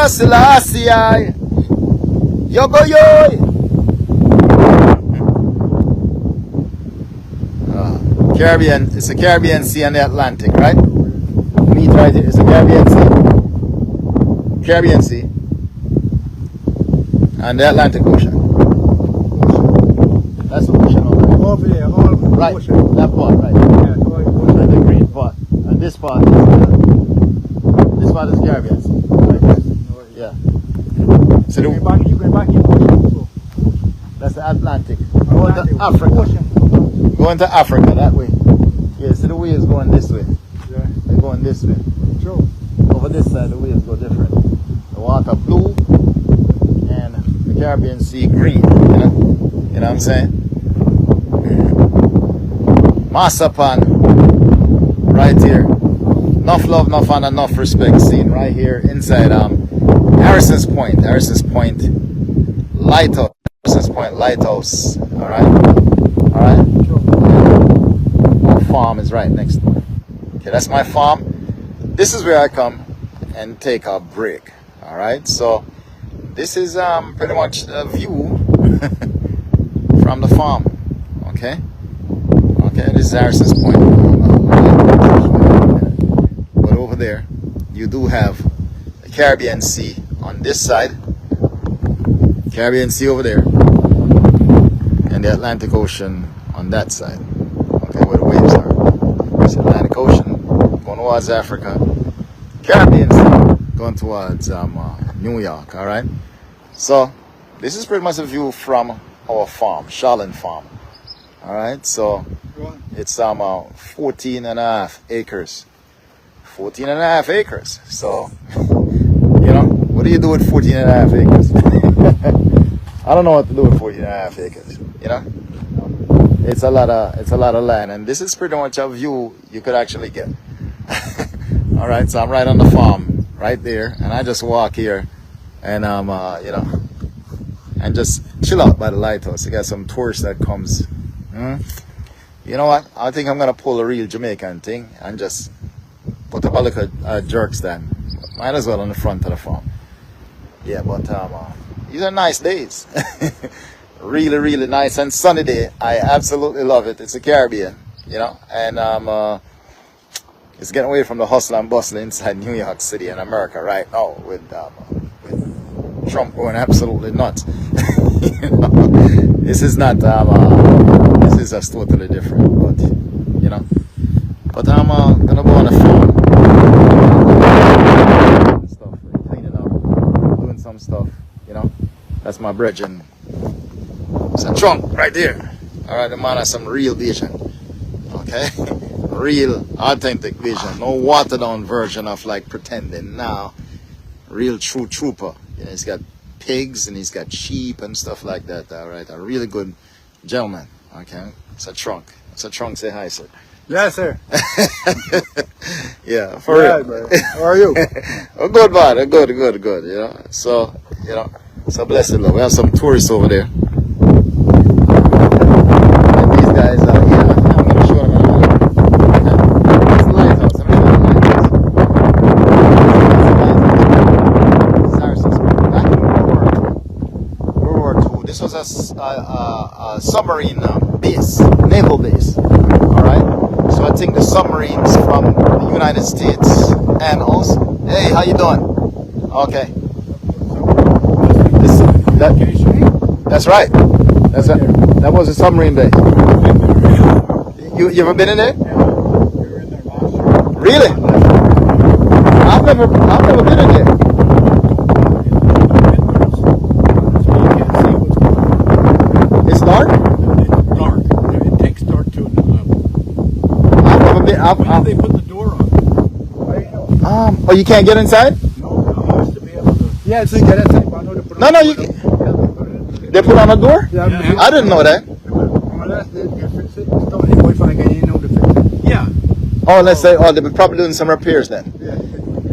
Selassie. Yogo yo. Caribbean, it's the Caribbean Sea and the Atlantic, right? Meet right here, it's the Caribbean Sea. Caribbean Sea. And the Atlantic Ocean. That's the ocean over there. Over there, all right, ocean. that part, right. Yeah, And the green part. And this part is Caribbean Sea. Right there. Yeah. So you can back in ocean too. that's the Atlantic. Going to Africa. Ocean. Going to Africa that way. Yeah, so the waves going this way. Yeah. They're going this way. True. Over this side the waves go different. The water blue and the Caribbean Sea green. You know what I'm saying? Masapan right here. Enough love, enough fun, enough respect seen right here inside Harrison's Point. Harrison's Point Lighthouse. Harrison's Point Lighthouse. Alright? Our farm is right next door. Okay, that's my farm. This is where I come and take a break. Alright, so this is pretty much a view from the farm. Okay, this is Harrison's Point. But over there, you do have the Caribbean Sea on this side, Caribbean Sea over there, and the Atlantic Ocean on that side. Okay, where the waves are. It's the Atlantic Ocean going towards Africa, Caribbean Sea going towards New York. All right. So this is pretty much a view from our farm, Charlene Farm. All right. So it's 14 and a half acres. 14 and a half acres. So what do you do with 14 and a half acres? I don't know what to do with 14 and a half acres. It's a lot of land, and this is pretty much a view you could actually get. All right, so I'm right on the farm, right there, and I just walk here, and and just chill out by the lighthouse. You got some tourists that comes. You know what? I think I'm gonna pull a real Jamaican thing and just put up a little jerk stand. Might as well on the front of the farm. Yeah, but these are nice days. Really, really nice and sunny day. I absolutely love it. It's the Caribbean, and it's getting away from the hustle and bustle inside New York City and America right now with Trump going absolutely nuts. This is not this is just totally different, but but I'm gonna go on a farm, stuff, cleaning up, doing some stuff. That's my brethren. It's a trunk right there. All right, the man has some real vision. Okay, real authentic vision. No watered down version of like pretending. Now, real true trooper. He's got pigs and he's got sheep and stuff like that. All right, a really good gentleman. Okay, it's a trunk. It's a trunk. Say hi, sir. Yes, sir. Yeah, for real. Man. How are you? Oh, good, man. Good. So it's a blessed love. We have some tourists over there. And these guys are here. I'm going to show them around. It's the lighthouse. I'm going to show the lighthouse. Back in World War II, this was a submarine base, naval base. All right. So I think the submarines from the United States and also, hey, how you doing? Okay. That's right. That was a submarine base. You ever been in there? Yeah, we were in there last year. Really? I've never been in there. It's dark? Dark. It takes dark to another level. I've never been. When did they put the door on? Oh, you can't get inside? No, you used to be able to. Yeah, so you get inside. But I know they put No, you can. They put on a door? Yeah, I didn't know that. Yeah. Oh, let's say, they were probably doing some repairs then.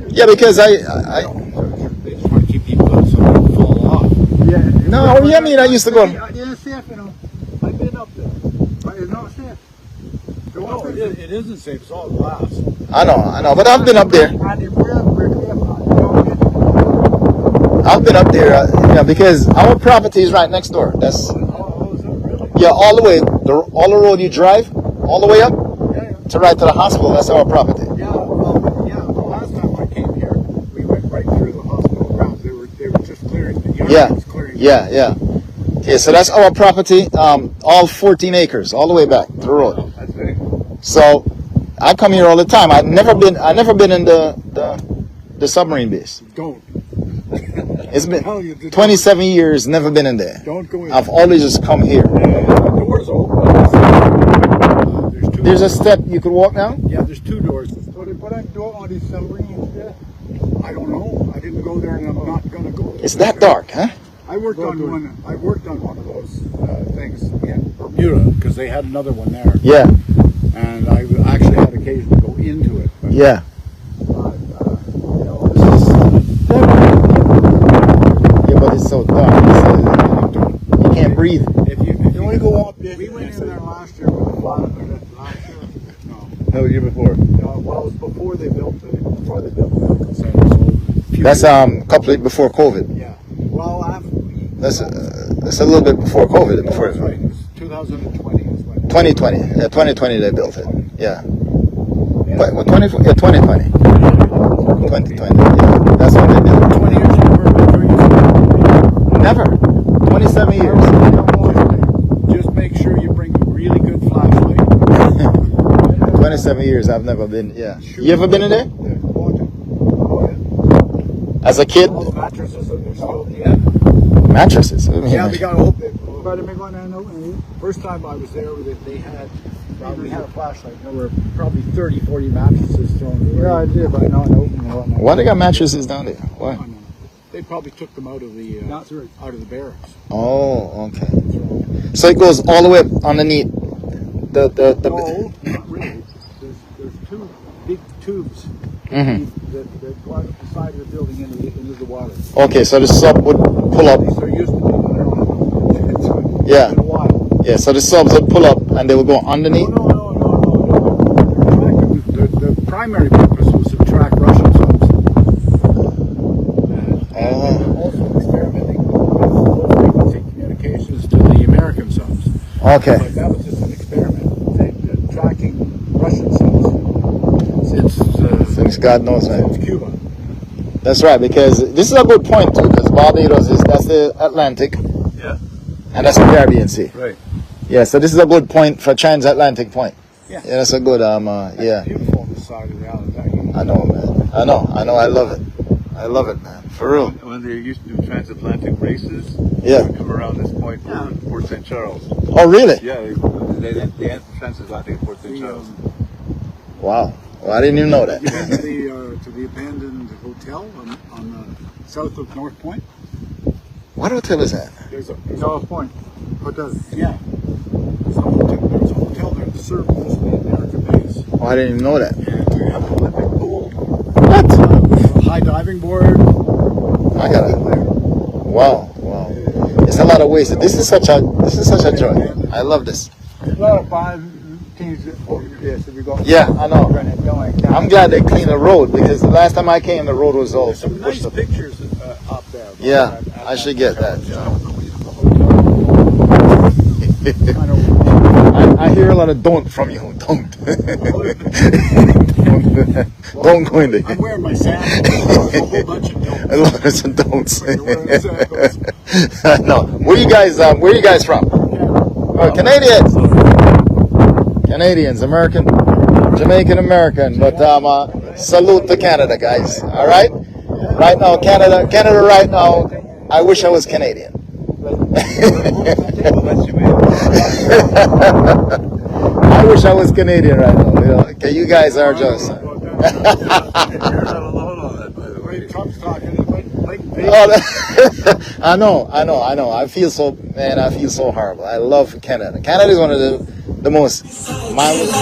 Yeah, because They just want to keep people out so they don't fall off. Yeah. No, I used to go. Yeah, it's safe, I've been up there. But it's not safe. No, it isn't safe. It's all glass. I know, but I've been up there. I've been up there, because our property is right next door. That's Oh, is it really? yeah, all the way, all the road you drive, all the way up Yeah, to right to the hospital. That's our property. yeah. Yeah. The last time I came here, we went right through the hospital grounds. They were just clearing. The yard Yeah, was clearing. yeah. Okay, so that's our property. All 14 acres, all the way back to the road. Oh, that's big. So I come here all the time. I've never been in the submarine base. Don't. It's been Hell, you did- 27 years. Never been in there. Don't go in. I've always just come here. The doors open. There's two. There's a step you could walk down. Yeah, there's two doors. So they put a door on these submarines. Yeah. I don't know. I didn't go there, and I'm not gonna go. It's that dark, huh? I worked on one of those things in Bermuda because they had another one there, Yeah, and I actually had occasion to go into it. But, yeah. Yeah, but it's so dark. You can't breathe. if you only go up, we went in there last year with the last year. No, No, the year before. well, it was before they built the medical center. So few That's years- couple before COVID. yeah. Well, after That's a little bit before COVID. Before that's right. It was 2020 is when 2020. Yeah, 2020 they built it. Yeah. What 2020. 2020. Yeah, that's when they built it. 20 years you've heard the trees. Never. 27 years. Just make sure you bring a really good flashlight. 27 years. I've never been. Yeah. You ever been in there? Watch it. Oh, yeah. As a kid? All the mattresses are there still. Yeah. Mattresses. I mean, Yeah, they got open. First time I was there, they had we had a flashlight. There were probably 30, 40 mattresses thrown away. Yeah, I did, but not open. why they got mattresses down there? Why? They probably took them out of the out of the barracks. Oh, okay. So it goes all the way up underneath the No, not really. There's two big tubes Mhm. that go out the side of the building into the water. Okay, so the sub would pull up. At least there used to be. I don't know. Yeah. It's been a while. Yeah, so the subs would pull up and they would go underneath. No. The primary purpose was to track Russian subs. And also experimenting with low frequency communications to the American subs. Okay. But that was just an experiment. Tracking Russian subs Since God knows, man. since Cuba. That's right, because this is a good point too, because Barbados that's the Atlantic Yeah. and that's the Caribbean Sea. Right. Yeah, so this is a good point for transatlantic point. Yeah. Yeah, that's a good yeah. Beautiful on the side of the island. I know, man. I know. I love it. I love it, man. For real. When they used to do transatlantic races, Yeah. they would come around this point for Port St. Charles. Oh, really? Yeah, they had transatlantic at Port St. Charles. Wow. Well, I didn't even know that. You been to the abandoned hotel on the south of North Point? What hotel is that? There's a North Point Hotel. yeah. There's a hotel there that serves the American base. Oh, I didn't even know that. And we have an Olympic pool, What? a high diving board. I gotta. Wow. It's a lot of waste. This is such a joy. I love this. Well, 5 teams over this. We got. Yeah, I know. Going I'm glad they cleaned the road because the last time I came, the road was all There's some nice pushed up. pictures up there. Yeah, I should get that. I hear a lot of don't from you. Don't. Don't go in there. I'm wearing my sandals. A whole bunch of A don'ts. lot of don'ts. You're wearing sandals. No. Where you guys from? Oh, Canadians. Canadians, American, Jamaican American. But salute to Canada, guys. All right. Right now, Canada. Right now, I wish I was Canadian. I wish I was Canadian right now. You know, okay, you guys are just. You're not alone on that, by the way. Great Trump's talking. Like Oh, I know. I feel so horrible. I love Canada. Canada is one of the most mindless.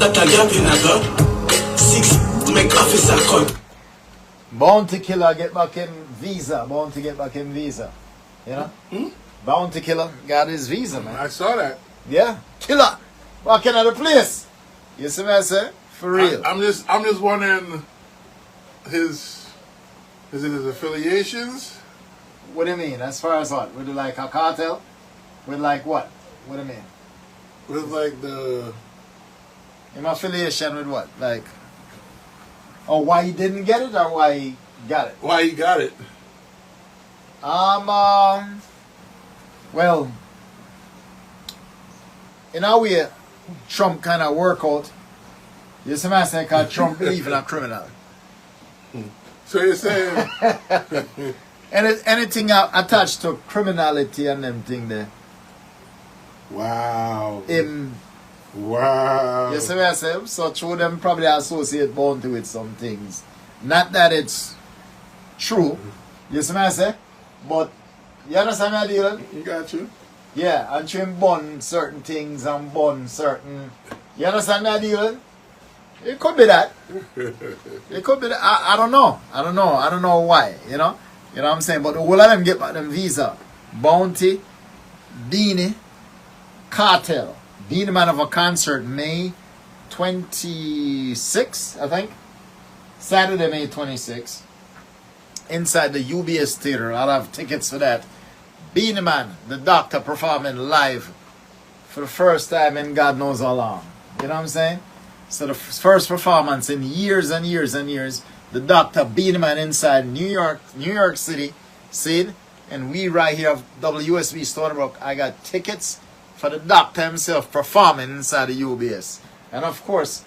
that a gap in a gun. 6 make officer cut. Bounty killer get back in visa. Bounty get back in visa. You know? Bounty killer got his visa, man. I saw that. Yeah. Killer. Back in the place. You see what I say? For real. I'm just wondering his affiliations. What do you mean? As far as what? With like a cartel? With like what? What do you mean? With like the In affiliation with what? Like, oh, why he didn't get it or why he got it? why he got it. Well, in a way, Trump kind of work out. You see what I'm saying? Because Trump believe in a criminal. So you're saying Anything attached to criminality and them thing there. wow. Him, Wow. you see what I say? So through them probably associate Bounty with some things. Not that it's true. You see what I say? But you understand my deal? You got you. Yeah, and through him bun certain things and bun certain. You understand my deal? It could be that. It could be that. I don't know. I don't know why, you know? You know what I'm saying? But the whole of them get back them visa. Bounty, Beanie, Cartel. Beanie Man of a concert May 26, I think. Saturday, May 26. Inside the UBS Theater. I'll have tickets for that. Beanie Man, the Doctor, performing live for the first time in God knows how long. You know what I'm saying? So the first performance in years and years and years, the Doctor Beanie Man inside New York City, see? And we right here of WSB Stonebrook, I got tickets for the Doctor himself performing inside the UBS. And of course,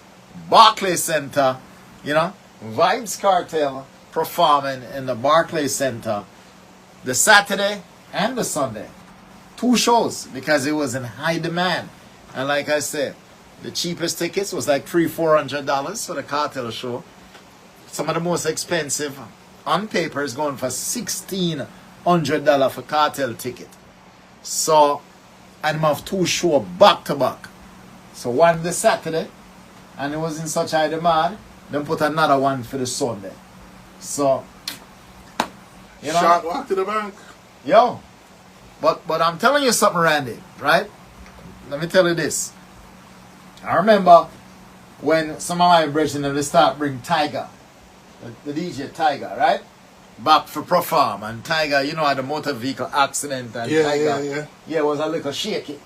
Barclays Center, you know, Vibes Cartel performing in the Barclays Center the Saturday and the Sunday. 2 shows because it was in high demand. And like I said, the cheapest tickets was like $300-400 for the Cartel show. Some of the most expensive on paper is going for $1,600 for Cartel ticket. So, and I have 2 shows back to back. So one this Saturday, and it was in such high demand, then put another one for the Sunday. So, you know. Shot walk to the bank. Yo, but I'm telling you something, Randy, right? Let me tell you this. I remember when some of my brethren they start bring Tiger, the DJ Tiger, right? Back for perform, and Tiger, you know, had a motor vehicle accident, and Tiger, it was a little shaky.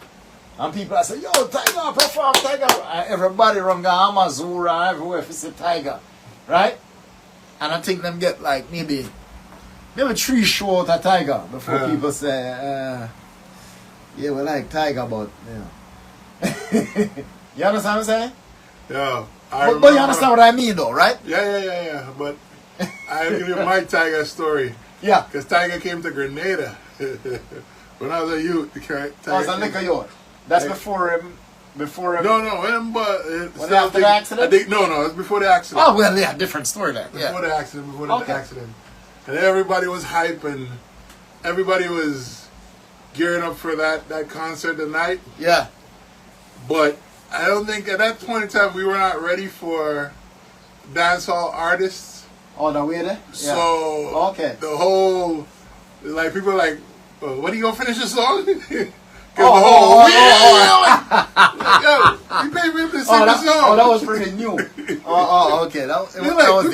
And people I say, yo, Tiger, perform, Tiger. And everybody run Amazura everywhere for say Tiger, right? And I think them get like maybe 3 shows at Tiger before people say, yeah, we like Tiger, but, you know. You understand what I'm saying? Yeah. But you understand what I mean, though, right? Yeah. But I'll give you my Tiger story. Yeah. Because Tiger came to Grenada when I was a youth. Tiger was a liquor yacht. That's before him. No, when after the accident? No, it's before the accident. Oh, well, yeah, different story then. Before the accident. And everybody was hype and everybody was gearing up for that concert tonight. Yeah. But I don't think at that point in time we were not ready for dancehall artists. Oh, the way there? Yeah. So the whole, like, people are like, when are you going to finish the song? Yo, you paid me to sing the song. Oh, that was pretty new. Okay. You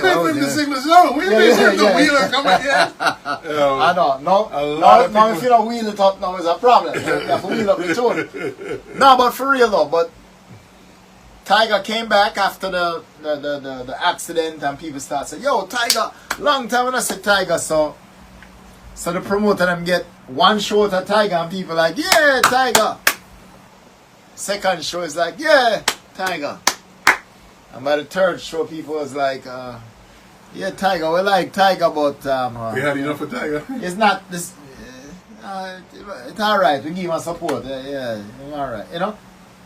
paid me to sing the song. We didn't the wheeler coming here. I know. No, if you don't wheel it up now, it's a problem. You have to wheel up the tune. No, but for real though, but Tiger came back after the accident and people start saying, yo, Tiger, long time when I said Tiger, so the promoter them get 1 show at Tiger and people like, yeah, Tiger. Second show is like, yeah, Tiger. And by the 3rd show, people was like, yeah, Tiger, we like Tiger, but we had enough of Tiger. It's not this. It's all right. We give him support. Yeah, all right. You know,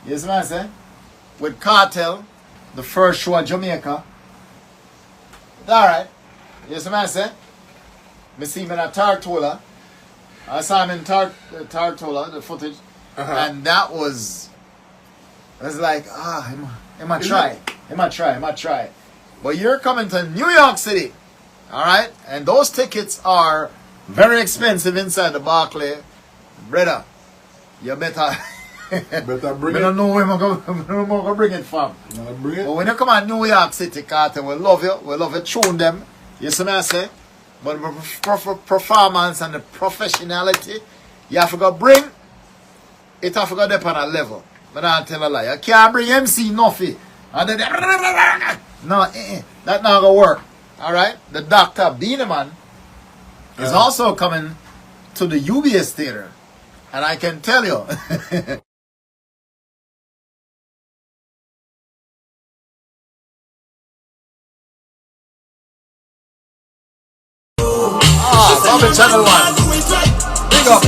you see what I'm saying? With Cartel, the first show in Jamaica. It's all right. You see what I'm saying? I see him in a Tartola. I saw him in Tartola, the footage, and that was like, He might try. He might try. But you're coming to New York City. All right? And those tickets are very expensive inside the Barclay. Brother, you better... Better bring I it. don't know where I'm going to bring it from. Bring it. But when you come to New York City, Carter, we love you. We love you tune them. You see what I say? But the performance and the professionality, you have to go bring it have to go up on a level. But I tell a lie. You can't bring MC nothing. And then no, that not gonna work. Alright? The Dr. Beaneman is also coming to the UBS Theater. And I can tell you Bobby Channel 1. Big up.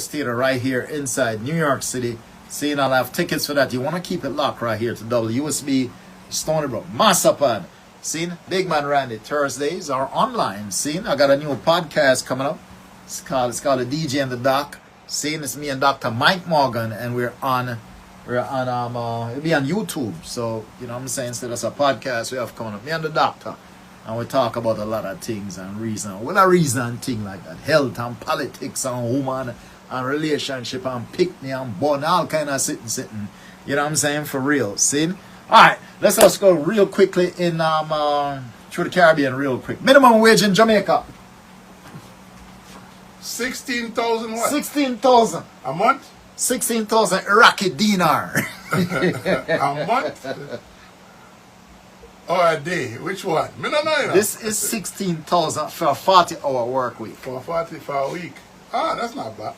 Theater right here inside New York City. Seeing I'll have tickets for that. You want to keep it locked right here to WSB Stony Brook. Massapan. Seen Big Man Randy Thursdays are online. Seen I got a new podcast coming up. It's called The DJ and the Doc. Seen it's me and Dr. Mike Morgan, and we're on it'll be on YouTube. So you know what I'm saying, so that's a podcast we have coming up. Me and the Doctor. And we talk about a lot of things and reason. Well, a reason and thing like that. Health and politics and woman and relationship and picnic and bun, all kind of sitting. You know what I'm saying? For real. See? Alright, let's just go real quickly in through the Caribbean real quick. Minimum wage in Jamaica. 16,000 what? 16,000. A month? 16,000 Iraqi dinar. A month? Or a day? Which one? Me no know, you know. This is 16,000 for a 40-hour work week. For a week. Ah, that's not bad.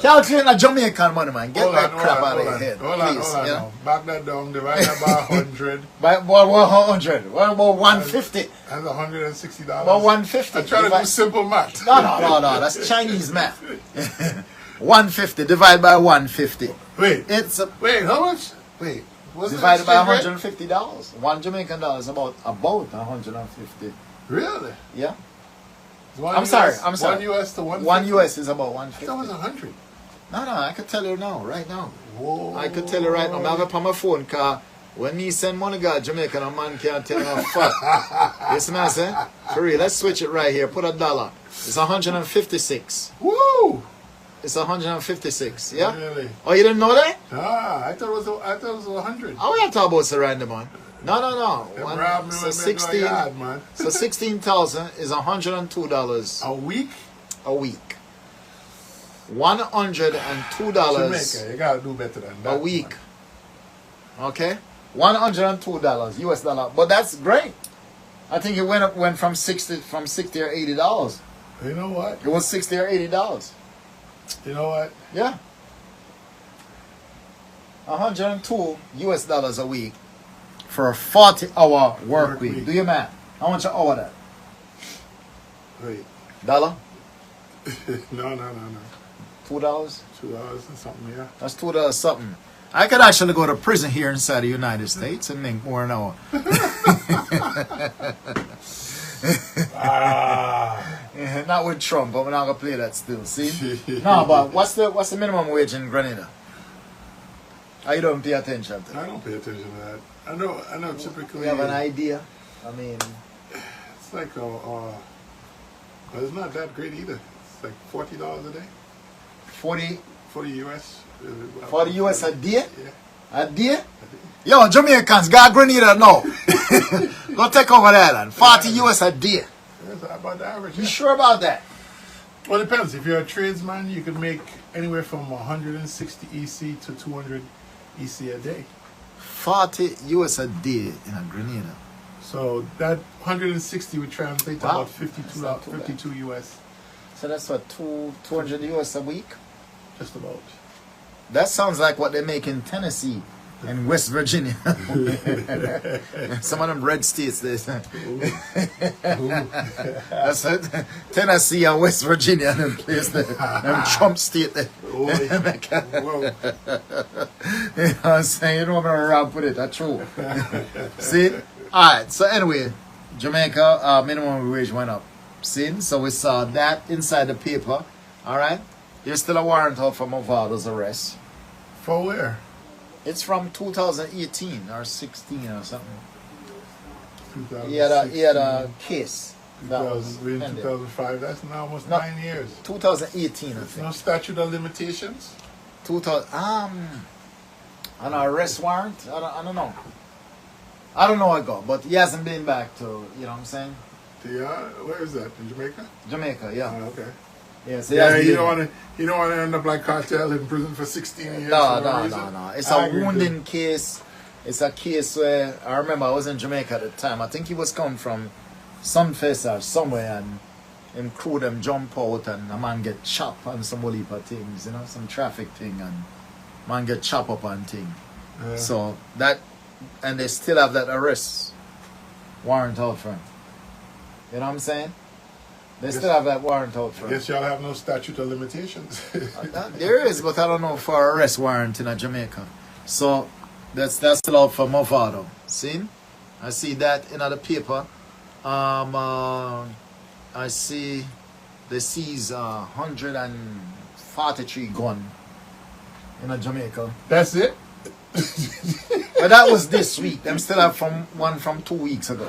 Calculate a Jamaican money, man. Get Hold that on, crap hold out on, of your head. Hold please, on. yeah? Now. Back that down, divide that by 100. By what 100? What about 150? That's $160. About 150. I try to do simple math. No. That's Chinese math. 150 divided by 150. Wait, Wait, how much? Wait, what's divided by $150? $150. $1 Jamaican is about 150. Really? Yeah. One I'm sorry. 1 US to 150? 1 US is about I thought it was 150. 100. No, I could tell you now, right now. Whoa. I could tell you right now. I have it on my phone, car. When me send money to Jamaican, a man can't tell me a fuck. Yes, man, say? For real, let's switch it right here. Put $1. It's 156. Woo! It's 156, yeah? Really? Oh, you didn't know that? Ah, I thought it was 100. Oh, we are talking about random one. No. Them robbed me So when they go yard, man. So 16,000 is $102 A week? a week. $102 Jamaica, you gotta do better than that. a week. Okay, $102 US dollar. But that's great. I think it went from $60 or $80. Man. You know what? It was $60 or $80. You know what? Yeah. 102 US dollars a week for a 40-hour work week. Do your math. How much an hour that? Wait. Dollar? No. $2? $2 and something, yeah. That's $2 something. I could actually go to prison here inside the United States and make more an hour. Not with Trump, but we're not gonna play that still. See? No, but what's the minimum wage in Grenada? I don't pay attention to that. I don't pay attention to that. I know typically... We have an idea. I mean... It's like, well, it's not that great either. It's like $40 a day. 40 US. 40 US a day? Yeah. A day? Yo, Jamaicans, got Grenada now. Go take over the island. 40 US a day. That's about the average. You sure about that? Well, it depends. If you're a tradesman, you could make anywhere from 160 EC to 200 EC a day. 40 US a day in a Grenada. So that 160 would translate to Wow. about That's not too bad. 52 US. So that's what, 200 US a week? Just about. That sounds like what they make in Tennessee and West Virginia. Some of them red states. That's it. Tennessee and West Virginia, them place there. Them Trump state there. Whoa. You know what I'm saying? You don't want to around with it. That's true. See? Alright, so anyway, Jamaica minimum wage went up. See? So we saw that inside the paper. Alright? There's still a warrant out for Movado's arrest. For where? It's from 2018 or 16 or something. 2016. He had a case that was 2000, in pending. 2005. That's now almost No. 9 years. 2018, I No think. statute of limitations. 2000. An arrest warrant? I don't know. I don't know I got, but he hasn't been back to, you know what I'm saying? Where is that? In Jamaica? Jamaica, yeah. Oh, okay. Yeah, so he Yeah, hasn't you been- don't want to end up like cartel in prison for 16 years. No, for no, reason. no, no. It's I a agree with wounding case. It's a case where I remember I was in Jamaica at the time. I think he was come from Sunfest or somewhere, and him crew them jump out and a man get chopped on some whole heap of things, you know, some traffic thing, and man get chopped up on thing. Yeah. So that, and they still have that arrest warrant out for him. You know what I'm saying? They still have that warrant out for I him. guess y'all have no statute of limitations. There is, but I don't know for arrest warrant in Jamaica. So that's still out for Movado. See? I see that in the paper. I see they seize 143 gun in Jamaica. That's it? But that was this week. Them still have one from 2 weeks ago.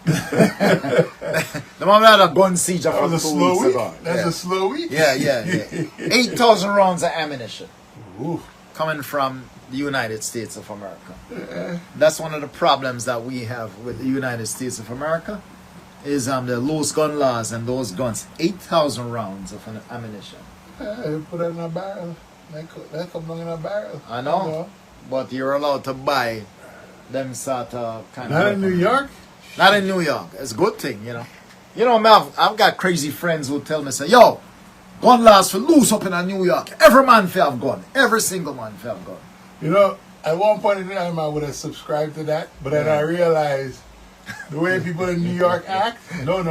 The mom had a gun siege That from was a 2 slow weeks week? ago. That's Yeah. a slow week? Yeah. 8,000 rounds of ammunition Ooh. coming from the United States of America. That's one of the problems that we have with the United States of America is the loose gun laws and those guns. 8,000 rounds of ammunition. Put it in a barrel. That come down in a barrel. I know. But you're allowed to buy them sort of kind Not of... in New York? Not in New York. It's a good thing, you know. You know, man, I've got crazy friends who tell me, say, yo, gun laws for loose up in New York. Every man for have gun. Every single man for have gun. You know, at one point in time I would have subscribed to that, but then I realized the way people in New York act, no.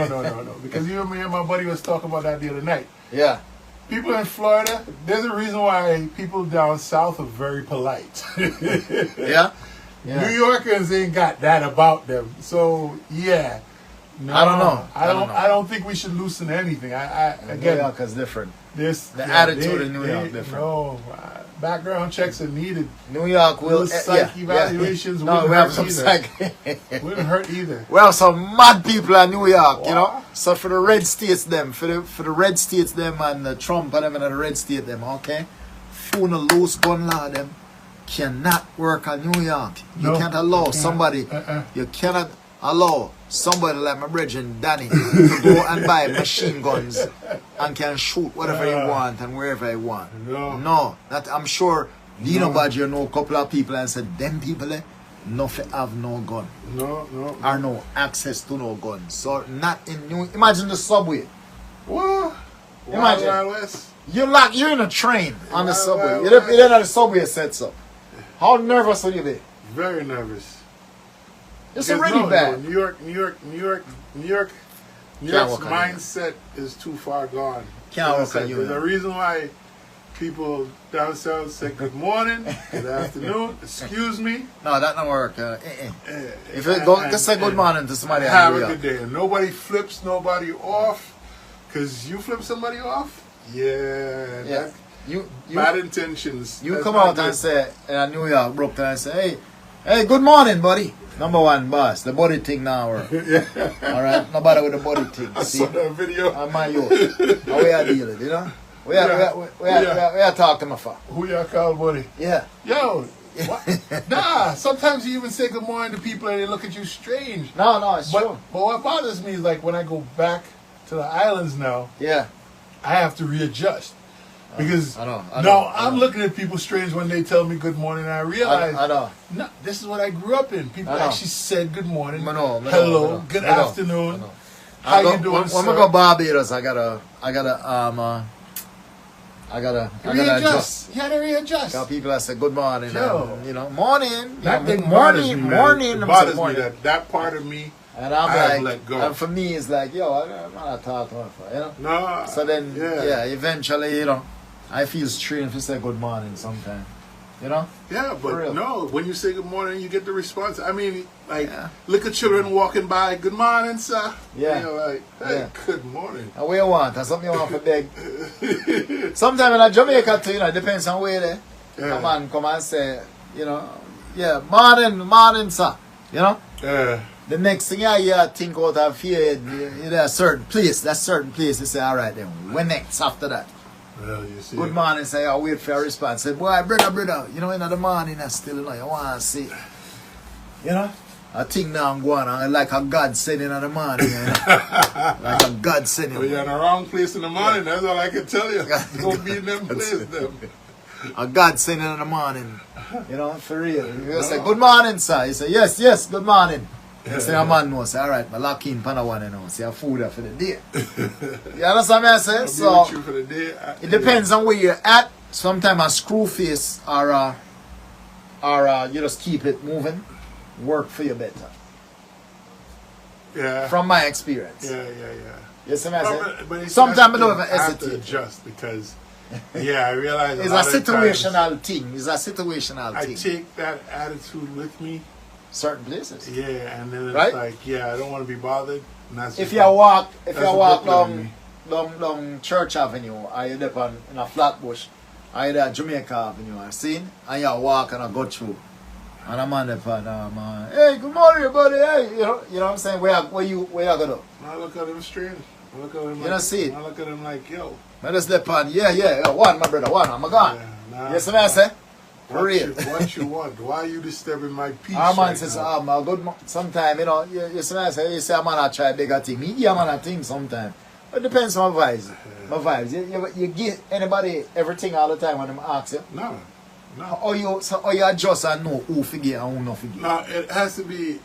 Because you and me and my buddy was talking about that the other night. Yeah. People in Florida, there's a reason why people down south are very polite. Yeah? New Yorkers ain't got that about them. So yeah. No, I don't know. I don't think we should loosen anything. New Again, York is different. this The attitude in New York different. No, background checks are needed. New York will... Those psych evaluations No, wouldn't we have hurt some either. psych... Wouldn't hurt either. We have some mad people in New York, you know. Wow. So for the red states them, for the red states them and the Trump and them and the red state them, okay? Phone a loose gun law them cannot work in New York. You No, can't allow you can't. somebody. You cannot allow somebody like my brethren Danny to go and buy machine guns and can shoot whatever he want and wherever he want. No. That I'm sure Dino Badger know a couple of people and said them people no have no gun No. or no access to no gun. So not in New. Imagine the subway. What? Imagine. Wild West. You're in a train on the Wild subway. Wild You don't West. know the subway sets up. How nervous would you be? Very nervous. It's Because already bad. New York's work on mindset is too far gone. Can't work on There's you, a no. reason why people down south say good morning, good afternoon, excuse me. No, that don't work. If and- you go, and- just say good and morning to somebody. have in a New York. good day. And nobody flips nobody off. Because you flip somebody off? Yeah. Yeah. Bad intentions. You That's come not out good. and say in New York, Brooklyn, and say, hey, good morning, buddy. Number one, boss. The body thing now work. All right, nobody with the body thing. I See, saw that video. I'm my yo. How we are dealing, you know? We are talking my fuck. Who y'all call buddy? Yeah. Yo, what? Nah, sometimes you even say good morning to people and they look at you strange. No, it's But, true. but what bothers me is like when I go back to the islands now, Yeah. I have to readjust. Because I know. I'm looking at people strange when they tell me good morning and I realize, I know. no, this is what I grew up in. People I know. actually said good morning, I know. hello, good afternoon, how you doing, When sir? we go Barbados, I gotta I gotta Readjust. adjust. You had to readjust. Got people that say good morning, Yo. and, you know, morning. That you thing know, bothers me, man. morning. It I'm bothers saying me morning. that part of me. And I'm I have like, let go. and for me, it's like, yo, I'm not talking about it, you know. No. So then, yeah. eventually, you know, I feel strange to say good morning sometimes, you know. Yeah, For real. but no, when you say good morning, you get the response. I mean, like, Yeah. look at children walking by, good morning, sir. Yeah. And you're like, hey, Yeah. good morning. And what you want? That's something you want for big. Sometimes in Jamaica too, you know, it depends on where they Yeah. come and say, you know, yeah, morning, sir. You know? Yeah. The next thing I think out of here, in a certain place, that certain place, you say, all right then, when next after that? Well, you see. Good morning, say, I'll wait for a response. Say, boy, brother, you know, in the morning, I still, you know, you want to see. You know? I think now I'm going on like a God sending in the morning, you know? Like a God sending. Well, you're in the wrong place in the morning. That's all I can tell you. Don't be in them places. Them. A God sending in the morning. You know, for real. You say, good morning, sir. You say, yes, good morning. You say, a man knows, say, all right, I lock in Panawan, you know, say, I food for the day. You understand what I say? I'll So, be with you for the day. it depends on where you're at. Sometimes a screw face or you just keep it moving, work for you better. Yeah. From my experience. Yeah. You see what I say? But it's Sometimes I don't even I have to hesitate. adjust because, I realize It's a lot a of times situational thing. It's a situational I thing. take that attitude with me. Certain places. Yeah, and then it's Right? like, I don't want to be bothered. And that's If just you like- walk that's a Brooklyn down Church Avenue, or you up in a Flatbush, or you there Jamaica Avenue, or seen, and you walk and I go through, and I'm on the hey, good morning, everybody, hey, you know what I'm saying? Where you gonna? I look at him strange. I look at him You don't see it? I look at him like, yo. I just step on, one, my brother, one, I'm gone. nah, You see what I say? For what real. what you want? Why are you disturbing my peace? Our man right says, now? sometime, you know, you see what I say? You say, I'm gonna try bigger thing. Me give a man a thing sometime. It depends on my vibes. My vibes. You give anybody everything all the time when them ask you. No. Or you adjust and know who forget and who not forget. No, it has to be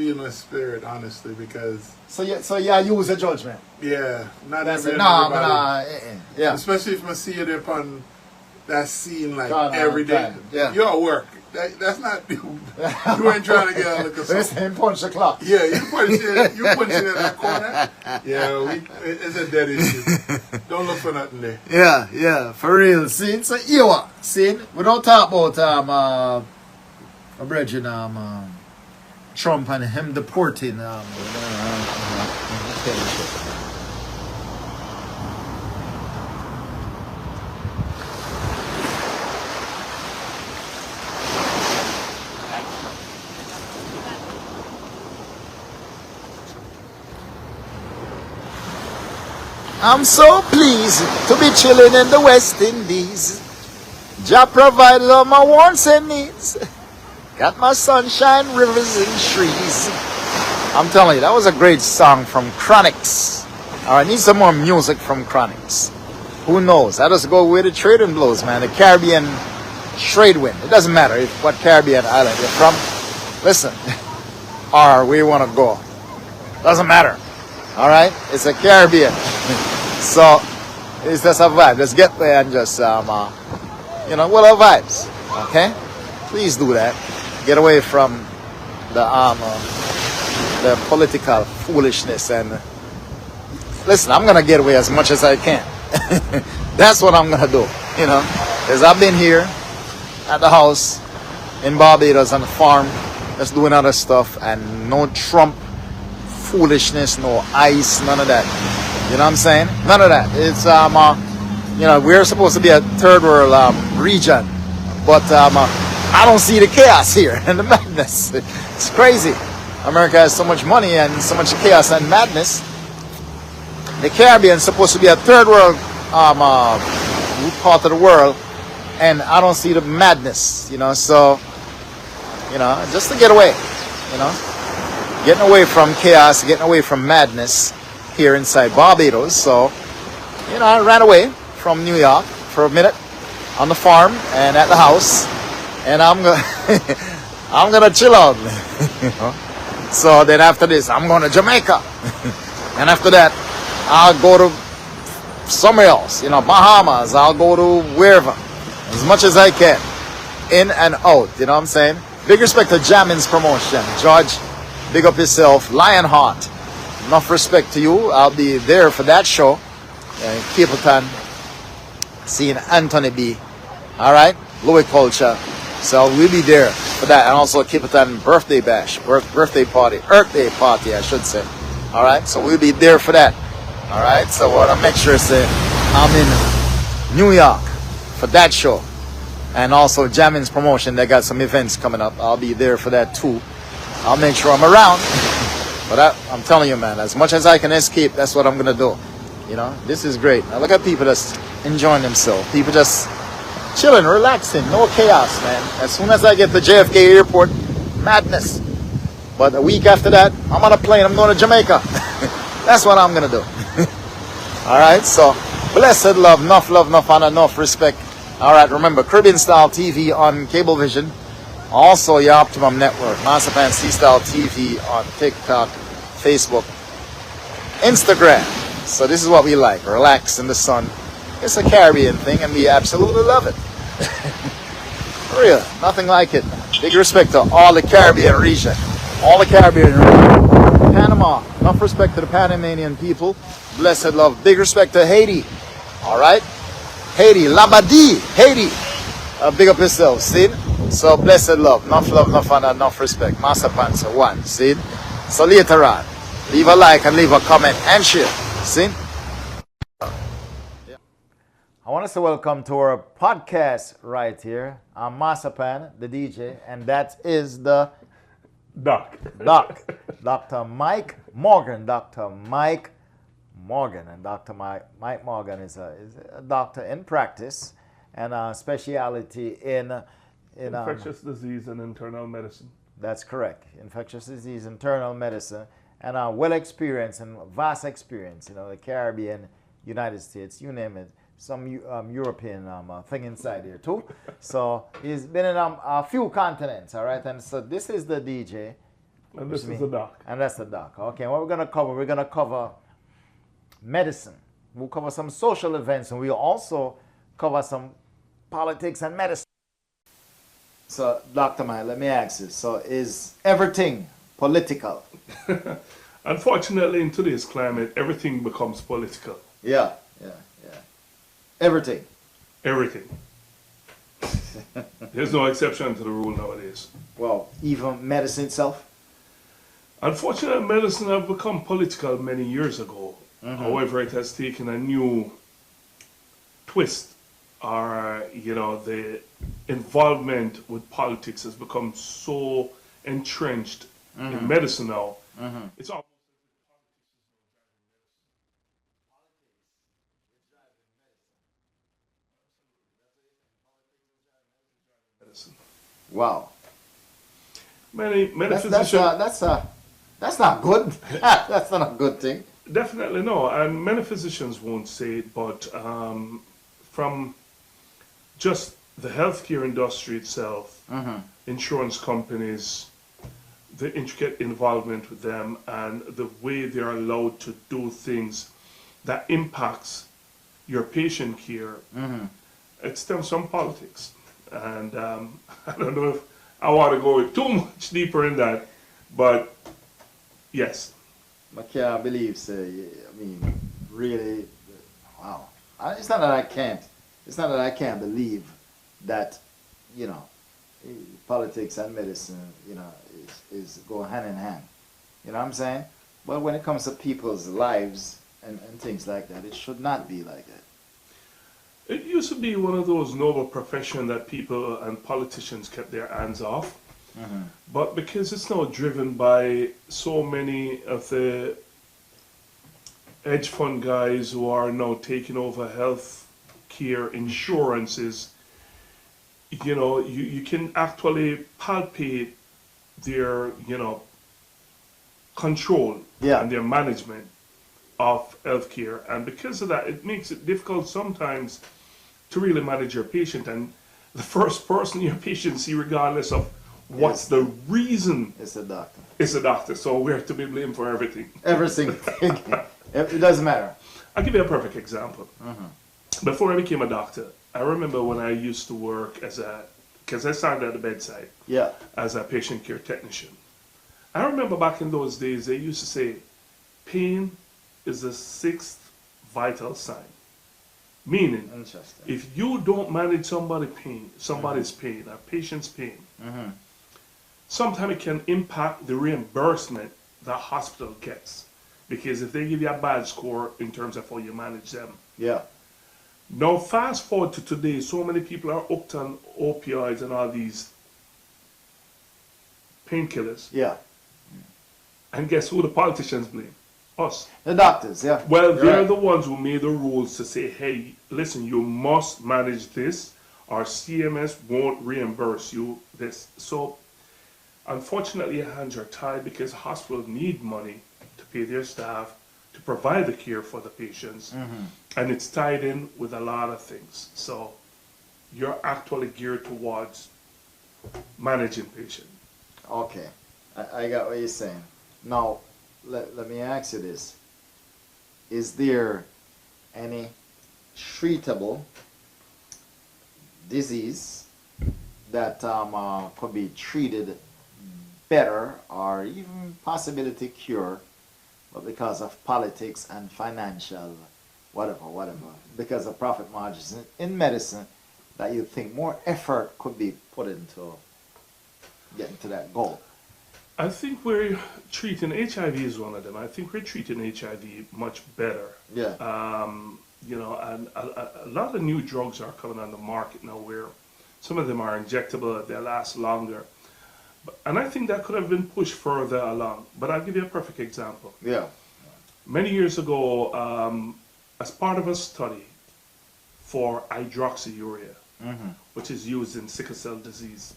in my spirit, honestly, because So you use a judgment. not That's every it. Nah, everybody. yeah. Especially if I see it upon that scene like God, every day. time. Yeah. You're at work. That's not you. You ain't trying to get a look at Let's something. him punch the clock. Yeah, you punching in that corner. Yeah, it's a dead issue. Don't look for nothing there. Yeah, for real. See, so you are. See, we don't talk about a brethren, Trump and him deporting I'm so pleased to be chilling in the West Indies. Jah provided all my wants and needs. Got my sunshine, rivers, and trees. I'm telling you, that was a great song from Chronics. I need some more music from Chronics. Who knows? I just go where the trading blows, man. The Caribbean trade wind. It doesn't matter what Caribbean island you're from. Listen, or where you want to go. Doesn't matter. All right? It's a Caribbean. So, it's just a vibe. Let's get there and just, with our vibes. Okay? Please do that. Get away from the political foolishness and listen, I'm going to get away as much as I can. That's what I'm going to do, because I've been here at the house in Barbados on the farm, just doing other stuff, and no Trump foolishness, no ICE, none of that. You know what I'm saying? None of that. It's we're supposed to be a third world region, but I don't see the chaos here and the madness. It's crazy. America has so much money and so much chaos and madness. The Caribbean is supposed to be a third world part of the world, and I don't see the madness. So just to get away, getting away from chaos, getting away from madness here inside Barbados. So I ran away from New York for a minute on the farm and at the house, and I'm gonna chill out. So then after this, I'm going to Jamaica, and after that, I'll go to somewhere else, you know, Bahamas. I'll go to wherever, as much as I can, in and out. You know what I'm saying? Big respect to Jammins Promotion, George. Big up yourself, Lionheart. Enough respect to you. I'll be there for that show. Capleton, seeing Anthony B. All right, Louis Culture. So we'll be there for that, and also Capleton birthday bash, birthday party, Earth Day party, I should say. All right, so we'll be there for that. All right, so what I make sure say I'm in New York for that show, and also Jammins Promotion. They got some events coming up. I'll be there for that too. I'll make sure I'm around. But I'm telling you, man, as much as I can escape, that's what I'm gonna do. You know, this is great. Now look at people just enjoying themselves. People just chilling, relaxing, no chaos, man. As soon as I get to JFK Airport, madness. But a week after that, I'm on a plane. I'm going to Jamaica. That's what I'm gonna do. All right. So blessed love, enough honor, enough respect. All right. Remember, Caribbean Style TV on Cablevision. Also, your Optimum Network, Masterpan C Style TV on TikTok, Facebook, Instagram. So this is what we like. Relax in the sun. It's a Caribbean thing, and we absolutely love it. For real, nothing like it. Big respect to all the Caribbean region. All the Caribbean region. Panama, enough respect to the Panamanian people. Blessed love. Big respect to Haiti. All right? Haiti, Labadie, Haiti. Big up yourself, see? So blessed love, enough honor, enough respect. Master Panzer 1, see? So later on, leave a like and leave a comment and share, see? I want us to welcome to our podcast right here. I'm Masterpan, the DJ, and that is the Doc. Dr. Mike Morgan. Dr. Mike Morgan. And Dr. Mike Morgan is a doctor in practice and a specialty in Infectious disease and internal medicine. That's correct. Infectious disease, internal medicine, and well experienced and vast experience. You know, the Caribbean, United States, you name it. Some European thing inside here too. So he's been in a few continents, all right? And so this is the DJ. And this is the doc. And that's the doc. Okay, what we're going to cover medicine. We'll cover some social events, and we'll also cover some politics and medicine. So, Dr. Mike, let me ask you. So, is everything political? Unfortunately, in today's climate, everything becomes political. Yeah. Everything. Everything. There's no exception to the rule nowadays. Well, even medicine itself? Unfortunately, medicine have become political many years ago. Mm-hmm. However, it has taken a new twist. The involvement with politics has become so entrenched in medicine now. Mm-hmm. It's almost medicine. Wow. Many physicians. That's not good. That's not a good thing. Definitely no, and many physicians won't say it, but from just the healthcare industry itself, insurance companies, the intricate involvement with them, and the way they're allowed to do things that impacts your patient care, it stems from politics. And I don't know if I want to go too much deeper in that, but yes. I can't believe, really, wow. It's not that I can't believe that, politics and medicine, is go hand in hand. You know what I'm saying? But when it comes to people's lives and things like that, it should not be like that. It used to be one of those noble professions that people and politicians kept their hands off. But because it's now driven by so many of the hedge fund guys who are now taking over health care insurances, you can actually palpate their, control and their management of healthcare. And because of that, it makes it difficult sometimes to really manage your patient. And the first person your patient see, regardless of what's the reason, it's a doctor. It's a doctor. So we're to be blamed for everything. Everything. It doesn't matter. I'll give you a perfect example. Before I became a doctor, I remember when I used to work because I started at the bedside Yeah. as a patient care technician. I remember back in those days, they used to say, pain is the sixth vital sign. Meaning, Interesting. if you don't manage somebody's pain, a patient's pain, sometimes it can impact the reimbursement the hospital gets. Because if they give you a bad score in terms of how you manage them. Yeah. Now, fast forward to today, so many people are hooked on opioids and all these painkillers. Yeah. And guess who the politicians blame? Us. The doctors, yeah. Well, You're they're right. the ones who made the rules to say, hey, listen, you must manage this, or CMS won't reimburse you this. So, unfortunately, your hands are tied because hospitals need money to pay their staff, to provide the care for the patients, and it's tied in with a lot of things. So, you're actually geared towards managing patients. Okay. I got what you're saying. Now, let me ask you this. Is there any treatable disease that could be treated better or even possibility cure, but because of politics and financial whatever, because of profit margins in medicine, that you think more effort could be put into getting to that goal? I think we're treating HIV is one of them. I think we're treating HIV much better. Yeah. You know, and a lot of new drugs are coming on the market now where some of them are injectable, they last longer. And I think that could have been pushed further along. But I'll give you a perfect example. Yeah. Many years ago, as part of a study for hydroxyurea, which is used in sickle cell disease,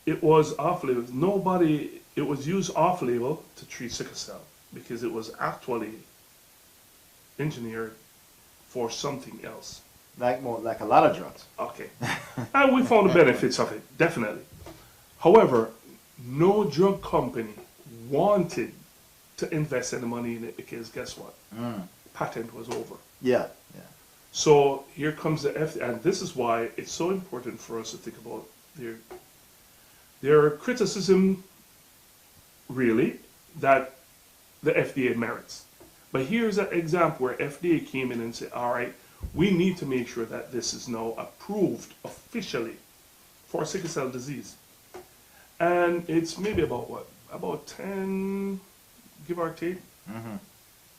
it was off-label. It was used off-label to treat sickle cell because it was actually engineered for something else. Like a lot of drugs. Okay. And we found the benefits of it, definitely. However, no drug company wanted to invest any money in it because guess what? Patent was over. Yeah. Yeah. So here comes the FDA, and this is why it's so important for us to think about their criticism, really, that the FDA merits. But here's an example where FDA came in and said, all right, we need to make sure that this is now approved officially for sickle cell disease. And it's maybe about what? About 10, give or take,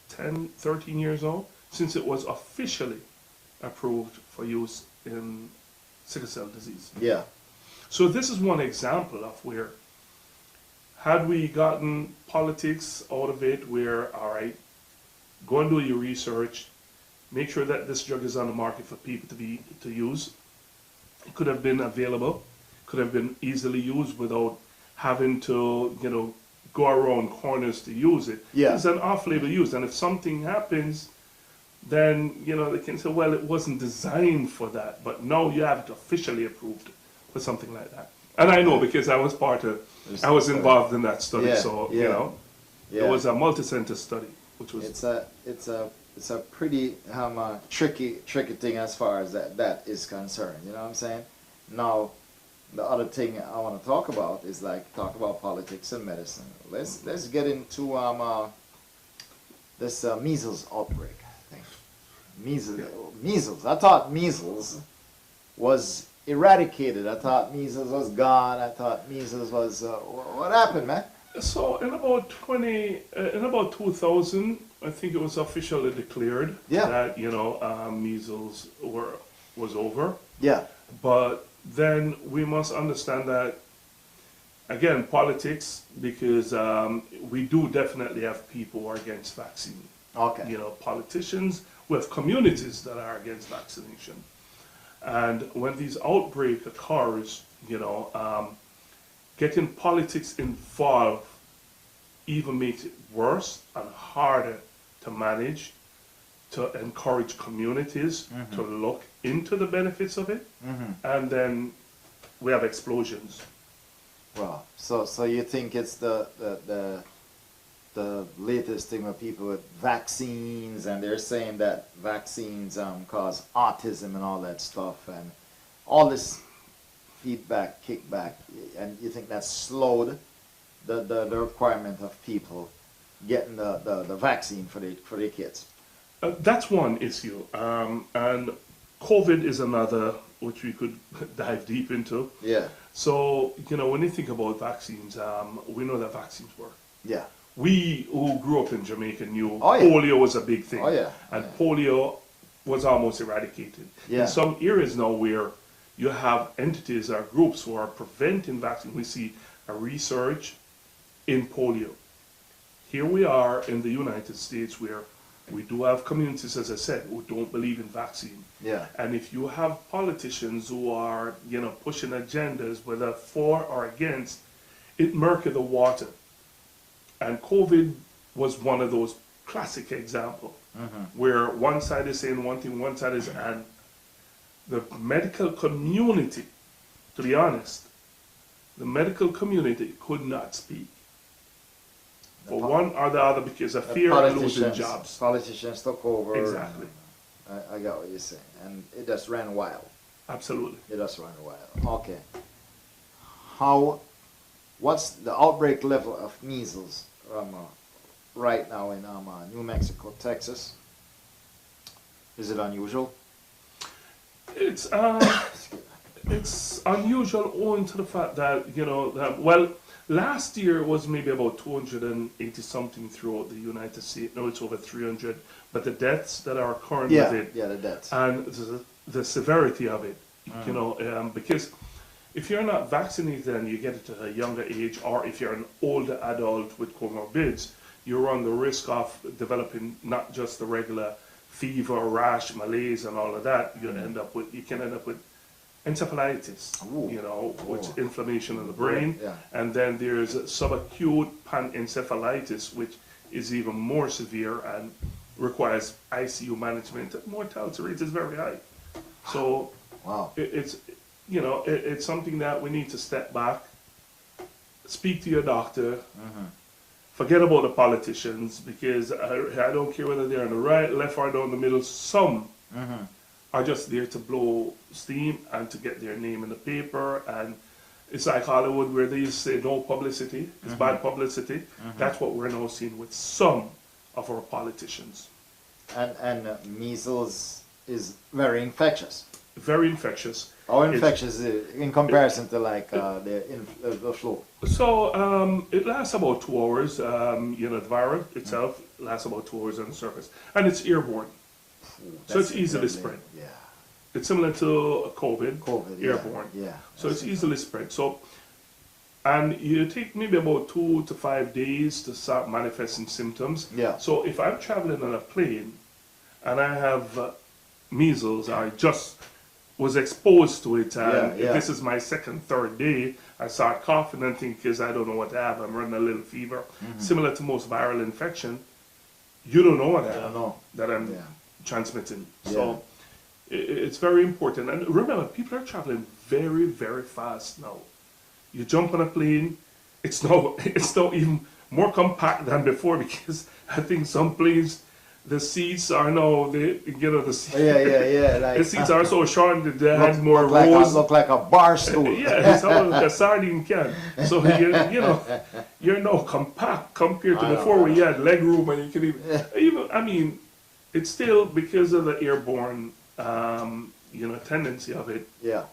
10, 13 years old, since it was officially approved for use in sickle cell disease. Yeah. So this is one example of where, had we gotten politics out of it, where, all right, go and do your research, make sure that this drug is on the market for people to use. It could have been available, could have been easily used without having to, you know, go around corners to use it. Yeah. It's an off-label use, and if something happens, then, you know, they can say, well, it wasn't designed for that, but now you have it officially approved for something like that. And I know because I was involved in that study, Yeah, so, yeah, you know, Yeah. it was a multi-center study, which was... It's a pretty tricky thing as far as that is concerned. You know what I'm saying? Now, the other thing I want to talk about is talk about politics and medicine. Let's get into this measles outbreak thing. Measles. I thought measles was eradicated. I thought measles was gone. I thought measles was what happened, man? So in about 2000, I think it was officially declared that, you know, measles was over. Yeah. But then we must understand that, again, politics, because we do definitely have people who are against vaccine. Okay. You know, politicians, we have communities that are against vaccination. And when these outbreaks occurs, you know, getting politics involved even makes it worse and harder to manage, to encourage communities to look into the benefits of it, and then we have explosions. Well, so you think it's the the latest thing with people with vaccines, and they're saying that vaccines cause autism and all that stuff, and all this feedback, kickback, and you think that slowed the requirement of people getting the vaccine for their kids? That's one issue, and COVID is another, which we could dive deep into. Yeah, So, when you think about vaccines, we know that vaccines work. yeah. We who grew up in Jamaica knew Oh, yeah. polio was a big thing. Oh, yeah. And polio was almost eradicated. Yeah. In some areas now where you have entities or groups who are preventing vaccine, we see a resurge in polio. Here we are in the United States where we do have communities, as I said, who don't believe in vaccine. Yeah. And if you have politicians who are, pushing agendas, whether for or against, it murky the water. And COVID was one of those classic examples where one side is saying one thing, one side is, and the medical community, to be honest, the medical community could not speak for one or the other because of fear of losing jobs. Politicians took over. Exactly. I got what you're saying, and it just ran wild. Absolutely. It just ran wild. Okay. What's the outbreak level of measles right now in New Mexico, Texas? Is it unusual? It's unusual owing to the fact that last year was maybe about 280 something throughout the United States. Now it's over 300. But the deaths that are occurring with it, the deaths, and the severity of it, because if you're not vaccinated and you get it at a younger age, or if you're an older adult with comorbids, you run the risk of developing not just the regular fever, rash, malaise, and all of that. You can end up with encephalitis, which is inflammation in the brain, and then there's subacute panencephalitis, which is even more severe and requires ICU management. Mortality rate is very high. So it's something that we need to step back, speak to your doctor, forget about the politicians, because I don't care whether they're on the right, left, or down the middle. Some are just there to blow steam and to get their name in the paper. And it's like Hollywood, where they used to say no publicity, it's bad publicity. That's what we're now seeing with some of our politicians. And measles is very infectious. Very infectious. How infectious is it in comparison to like the flu? So it lasts about 2 hours. The virus itself lasts about 2 hours on the surface, and it's airborne. So it's easily spread. Yeah. It's similar to COVID, airborne. Yeah. So it's easily spread. So, and you take maybe about 2 to 5 days to start manifesting symptoms. Yeah. So if I'm traveling on a plane and I have measles, I just was exposed to it, and if this is my second, third day, I start coughing and think, because I don't know what to have, I'm running a little fever. Similar to most viral infection, you don't know what I have that I'm transmitting. So it's very important. And remember, people are traveling very, very fast now. You jump on a plane, it's now even more compact than before, because I think some planes, the seats are now the seats. Like, the seats are so short that they had more rows. Look like a bar stool. It's all like a sardine can. So you're now compact compared to before, where you had leg room and you could even. I mean, it's still because of the airborne, tendency of it. Yeah.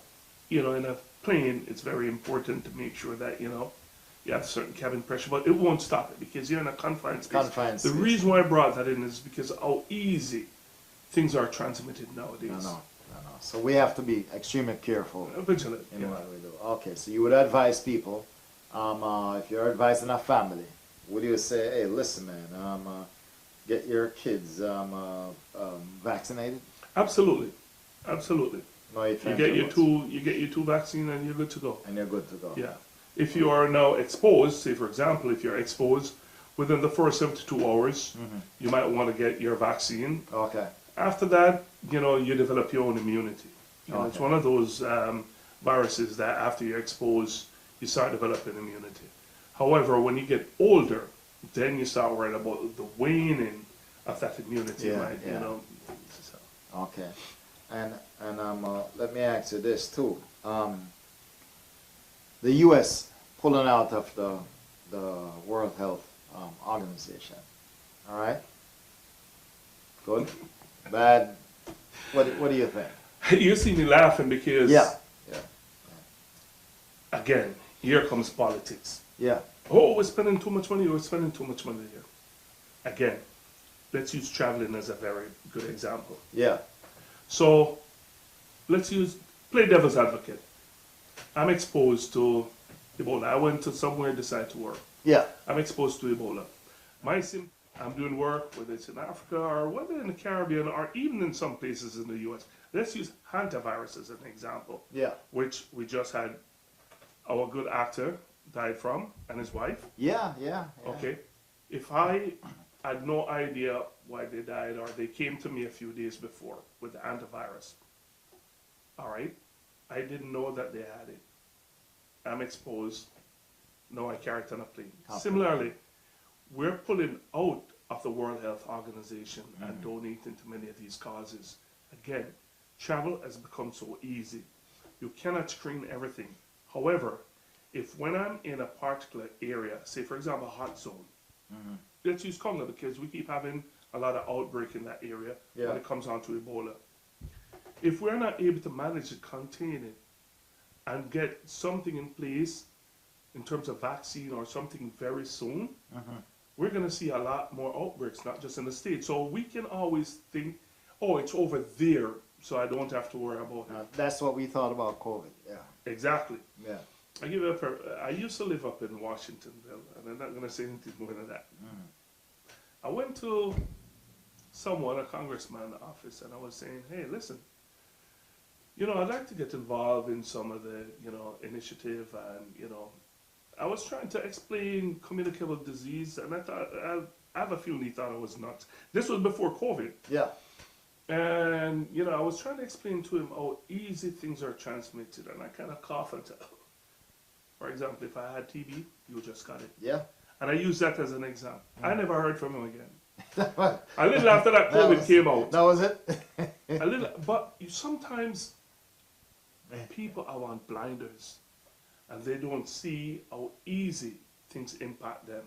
In a plane, it's very important to make sure that you have certain cabin pressure, but it won't stop it because you're in a confined space. The reason why I brought that in is because how easy things are transmitted nowadays. No. So we have to be extremely careful. Vigilant. In what we do. Okay, so you would advise people, if you're advising a family, would you say, hey, listen, man, get your kids vaccinated? Absolutely. No, You get your two vaccine and you're good to go. And you're good to go. Yeah. If you are now exposed, say for example, if you're exposed within the first 72 hours, you might want to get your vaccine. Okay. After that, you develop your own immunity. It's one of those viruses that after you're exposed, you start developing immunity. However, when you get older, then you start worrying about the waning of that immunity, Yeah, right? yeah. You know. So, Okay. And let me ask you this too. The U.S. pulling out of the World Health Organization. All right. Good. Bad. What do you think? you see me laughing because, Yeah. Yeah. again, here comes politics. Yeah. Oh, we're spending too much money. We're spending too much money here. Again, let's use traveling as a very good example. Yeah. So let's play devil's advocate. I'm exposed to Ebola. I went to somewhere, decided to work. Yeah. I'm exposed to Ebola. I'm doing work, whether it's in Africa or whether in the Caribbean or even in some places in the US. Let's use hantavirus as an example, Yeah. which we just had our good actor died from and his wife. Yeah. Yeah. Yeah. Okay. If I had no idea why they died or they came to me a few days before with the antivirus, all right, I didn't know that they had it. I'm exposed. No, I carry it on a plane. Okay. Similarly, we're pulling out of the World Health Organization and donating to many of these causes. Again, travel has become so easy. You cannot screen everything. However, if when I'm in a particular area, say for example a hot zone, let's use Congo because we keep having a lot of outbreak in that area Yeah. when it comes on to Ebola. If we're not able to manage it, contain it, and get something in place in terms of vaccine or something very soon, we're going to see a lot more outbreaks, not just in the States. So we can always think, oh, it's over there, so I don't have to worry about it. That's what we thought about COVID. Yeah. Exactly. Yeah. I used to live up in Washingtonville, and I'm not going to say anything more than that. I went to a congressman's office, and I was saying, hey, listen, I'd like to get involved in some of the, initiative, and, I was trying to explain communicable disease, and I thought, I have a feeling he thought I was nuts. This was before COVID. Yeah. And, I was trying to explain to him how easy things are transmitted, and I kind of cough and tell. For example, if I had TB, you just got it. Yeah. And I use that as an example. I never heard from him again. A little after that COVID came out. That was it? But sometimes people are on blinders and they don't see how easy things impact them.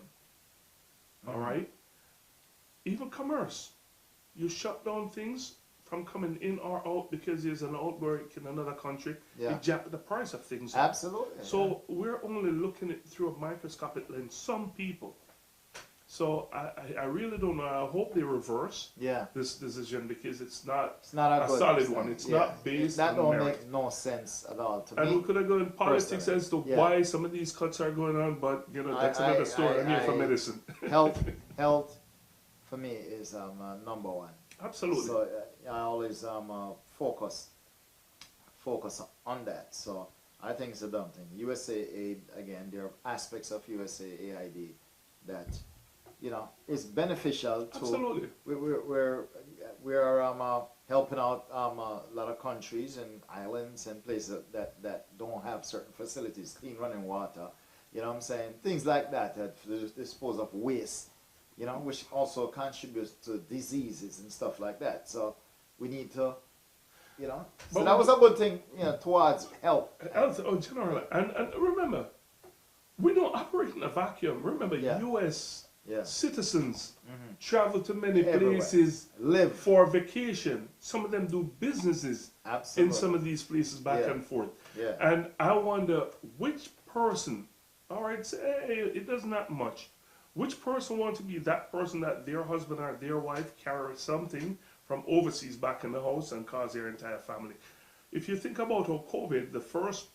All right? Even commerce. You shut down things from coming in or out because there's an outbreak in another country. Yeah. It jacked the price of things up. Absolutely. So we're only looking at it through a microscopic lens. Some people. So I really don't know. I hope they reverse this decision because it's not a good solid one. It's not based that on don't merit. make no sense at all to And me. we could have gone in politics personally. as to Yeah. why some of these cuts are going on, but that's another story. I'm here for medicine. Health, for me is number one. Absolutely. So I always focus on that. So I think it's a dumb thing. USAID, again, there are aspects of USAID that is beneficial to. Absolutely. We are helping out a lot of countries and islands and places that don't have certain facilities, clean running water. You know what I'm saying? Things like that dispose of waste. Which also contributes to diseases and stuff like that. So we need to, so But that was a good thing, towards health. General, and remember, we don't operate in a vacuum. Remember, Yeah. U.S. Yeah. citizens travel to many Everywhere. places, Live. for vacation. Some of them do businesses Absolutely. in some of these places back Yeah. and forth. Yeah. And I wonder which person, all right, say it doesn't matter much. Which person wants to be that person that their husband or their wife carries something from overseas back in the house and cause their entire family? If you think about how COVID, the first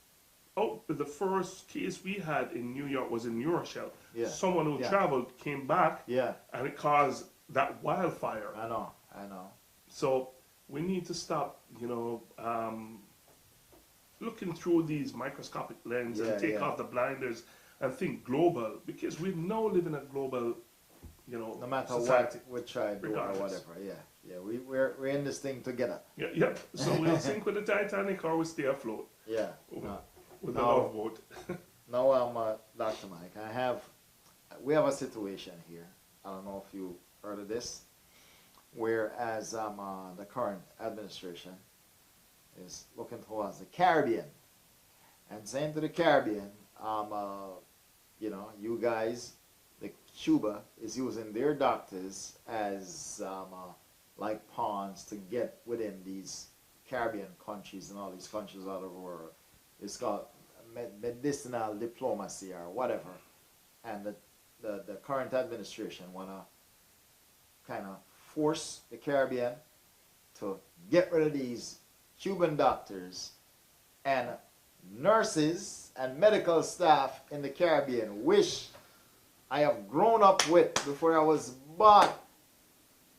case we had in New York was in New Rochelle. Yeah. Someone who Yeah. traveled came back Yeah. and it caused that wildfire. I know. So we need to stop, looking through these microscopic lens and take off the blinders and think global, because we now live in a global, No matter society. what we try to do or Regardless. whatever. Yeah. We're in this thing together. Yep. So we'll sink with the Titanic or we stay afloat Yeah. with the No. love boat. Now, Dr. Mike, I have we have a situation here. I don't know if you heard of this, whereas the current administration is looking towards the Caribbean and saying to the Caribbean, you know, you guys, the Cuba is using their doctors as like pawns to get within these Caribbean countries and all these countries all over the world. It's called medicinal diplomacy or whatever. And the current administration want to kind of force the Caribbean to get rid of these Cuban doctors and nurses and medical staff in the Caribbean, which I have grown up with before I was born.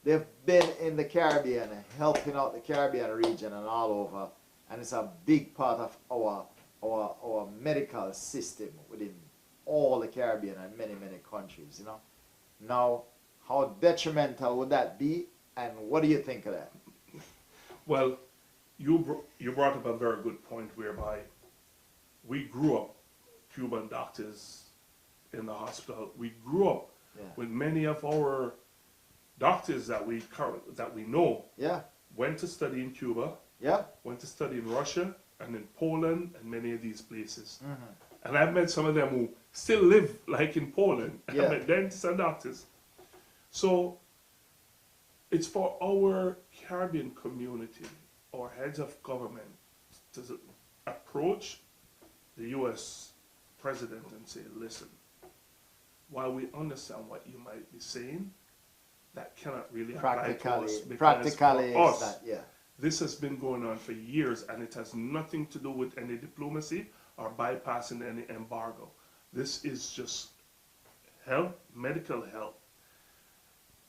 They've been in the Caribbean, helping out the Caribbean region and all over, and it's a big part of our medical system within all the Caribbean and many, many countries, you know. Now, how detrimental would that be, and what do you think of that? Well, you brought up a very good point whereby we grew up Cuban doctors in the hospital. We grew up with many of our doctors that we know Yeah, went to study in Cuba, yeah, went to study in Russia and in Poland and many of these places. Mm-hmm. And I've met some of them who still live like in Poland. Yeah. I met dentists and doctors. So it's for our Caribbean community, our heads of government, to approach the U.S. president and say, listen, while we understand what you might be saying, that cannot really apply to us. Because practically, for it's us, not, yeah. this has been going on for years, and it has nothing to do with any diplomacy or bypassing any embargo. This is just health, medical health.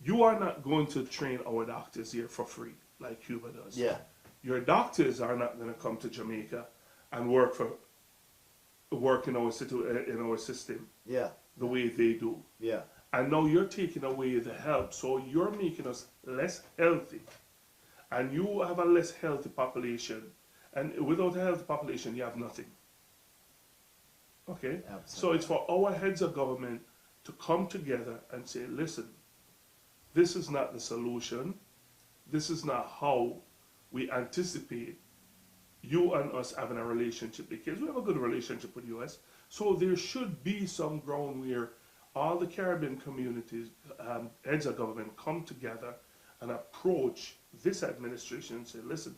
You are not going to train our doctors here for free like Cuba does. Yeah. Your doctors are not going to come to Jamaica and work in our system Yeah, the way they do. yeah, And now you're taking away the help, so you're making us less healthy. And you have a less healthy population. And without a healthy population, you have nothing. Okay? Absolutely. So it's for our heads of government to come together and say, listen, this is not the solution. This is not how we anticipate you and us having a relationship, because we have a good relationship with the US. So there should be some ground where all the Caribbean communities, heads of government, come together and approach this administration and say, listen,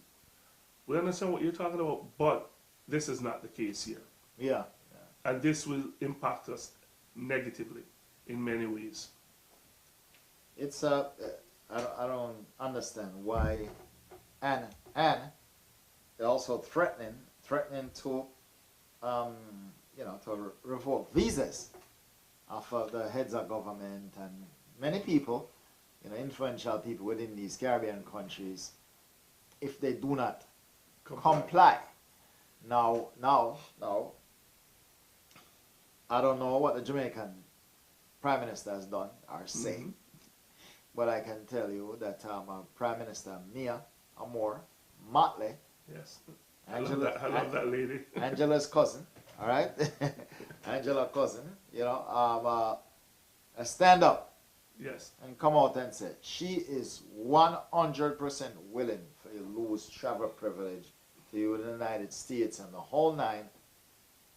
we understand what you're talking about, but this is not the case here. yeah. And this will impact us negatively in many ways. It's I don't understand why, and they're also threatening to you know, to revoke visas of the heads of government and many people, you know, influential people within these Caribbean countries, if they do not comply. Now, I don't know what the Jamaican Prime Minister has done or say, but I can tell you that Prime Minister Mia Amor Motley, Yes. I love that lady. Angela's cousin, all right? Angela's cousin, you know, stand up Yes. and come out and say she is 100% willing for you to lose travel privilege to you in the United States and the whole nine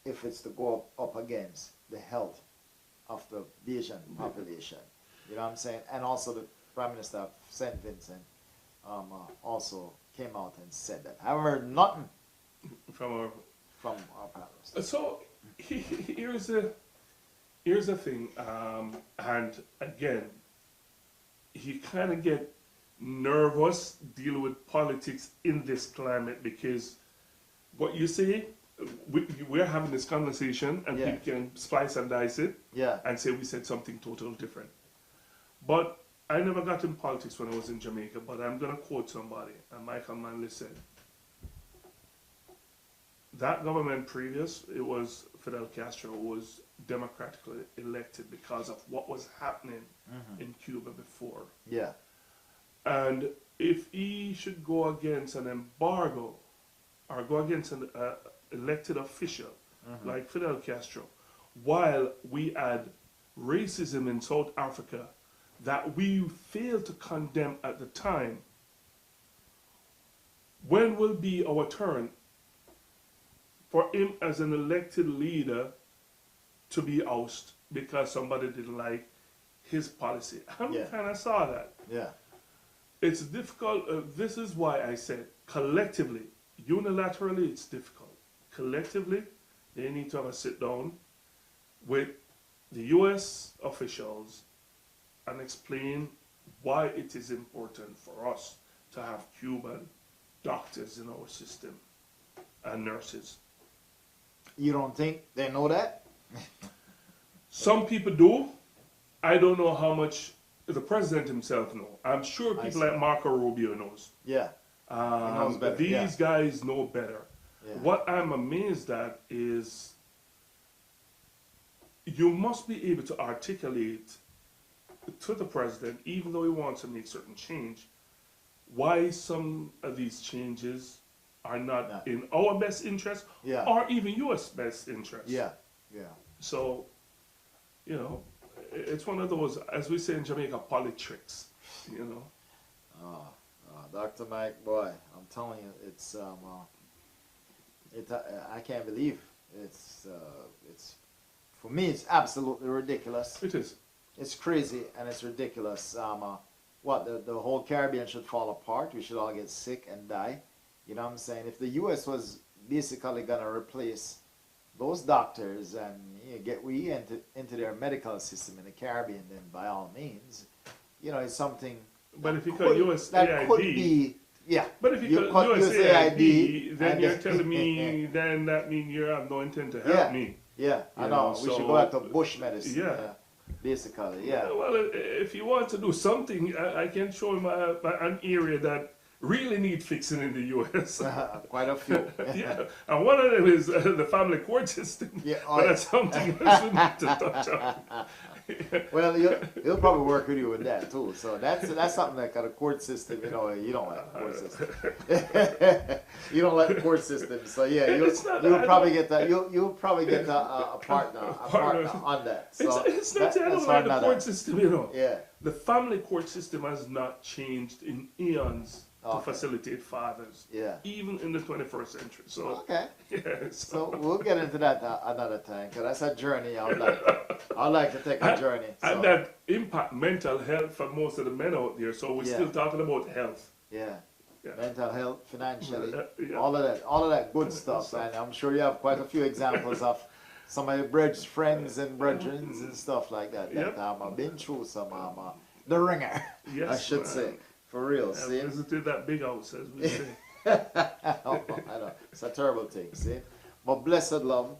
if it's to go up against the health of the Asian population. You know what I'm saying? And also the Prime Minister of St. Vincent also came out and said that. I haven't heard nothing From our from our Prime Minister. So here's the thing, and again, you kind of get nervous dealing with politics in this climate, because what you say, we're having this conversation and Yeah. people can splice and dice it Yeah. and say we said something totally different. But I never got in politics when I was in Jamaica, but I'm going to quote somebody, and Michael Manley said, that government previous, it was Fidel Castro, was democratically elected because of what was happening in Cuba before. Yeah. And if he should go against an embargo or go against an elected official like Fidel Castro, while we had racism in South Africa that we failed to condemn at the time, when will be our turn for him as an elected leader to be ousted because somebody didn't like his policy? I Yeah. kind of saw that. Yeah. It's difficult. This is why I said collectively, unilaterally, it's difficult. Collectively, they need to have a sit down with the U.S. officials and explain why it is important for us to have Cuban doctors in our system and nurses. You don't think they know that? Some people do. I don't know how much the president himself knows. I'm sure people see. like Marco Rubio knows. Yeah. knows better, These yeah. guys know better. Yeah. What I'm amazed at is you must be able to articulate to the president, even though he wants to make certain change, why some of these changes are not in our best interest Yeah. or even U.S. best interest. Yeah. Yeah. So, you know, it's one of those, as we say in Jamaica, politics, you know. Dr. Mike, boy, I'm telling you, it's I can't believe it's for me it's absolutely ridiculous. It is. It's crazy and it's ridiculous. What the whole Caribbean should fall apart. We should all get sick and die. You know what I'm saying? If the U.S. was basically gonna replace those doctors and get we into their medical system in the Caribbean, then by all means, you know, it's something. But if you cut USAID, that could be, yeah. but if you cut USAID, then and you're telling me then that means you have no intent to help me. Yeah, I You know. know, We should so- go back to bush medicine. Yeah. Basically, yeah. Well, if you want to do something, I can show him an area that really need fixing in the U.S. Quite a few. Yeah, and one of them is the family court system. Yeah, But that's something else we need to touch on. Well, he'll probably work with you with that too. So that's something like a court system. You know, you don't like the court system. You don't like the court system. So yeah, you'll probably get that. You'll probably get a partner on that. So It's not that I don't that's like the hard court not- system, you know. Yeah. The family court system has not changed in eons to Okay. facilitate fathers. Yeah. Even in the 21st century. So, Okay. yeah, So we'll get into that another time because that's a journey. I'd like to take a journey. And So, that impact mental health for most of the men out there. So we're Yeah. still talking about health. yeah. Yeah. Mental health, financially, Yeah. all of that good stuff. And I'm sure you have quite a few examples of some of your friends and brethren and stuff like that. That Yep. I've been through some the ringer, Yes, I should man. say, for real. I See, visited that big house, as we say. I know it's a terrible thing. See, but blessed love,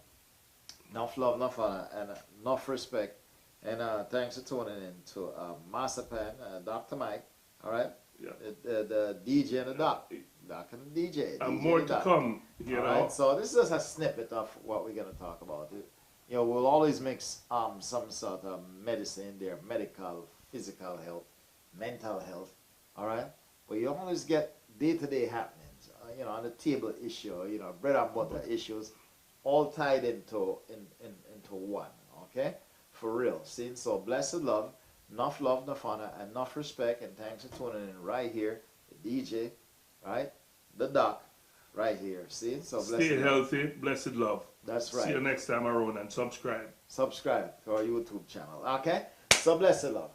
enough honor, and enough respect. And thanks for tuning in to Master Pan, Dr. Mike. All right. Yeah. The DJ and the doc and the DJ. And DJ more and to doc. come, you All know. right, so this is just a snippet of what we're going to talk about. You know, we'll always mix some sort of medicine in there, medical, physical health, mental health, all right? But you always get day-to-day happenings, you know, on the table issue, you know, bread and butter issues, all tied into one, okay? For real, see? So blessed love, enough honor, and enough respect, and thanks for tuning in right here, the DJ, right? The doc, right here, see? So blessed Stay love. healthy, blessed love. That's See you right. next time around and subscribe. Subscribe to our YouTube channel, okay? So blessed love.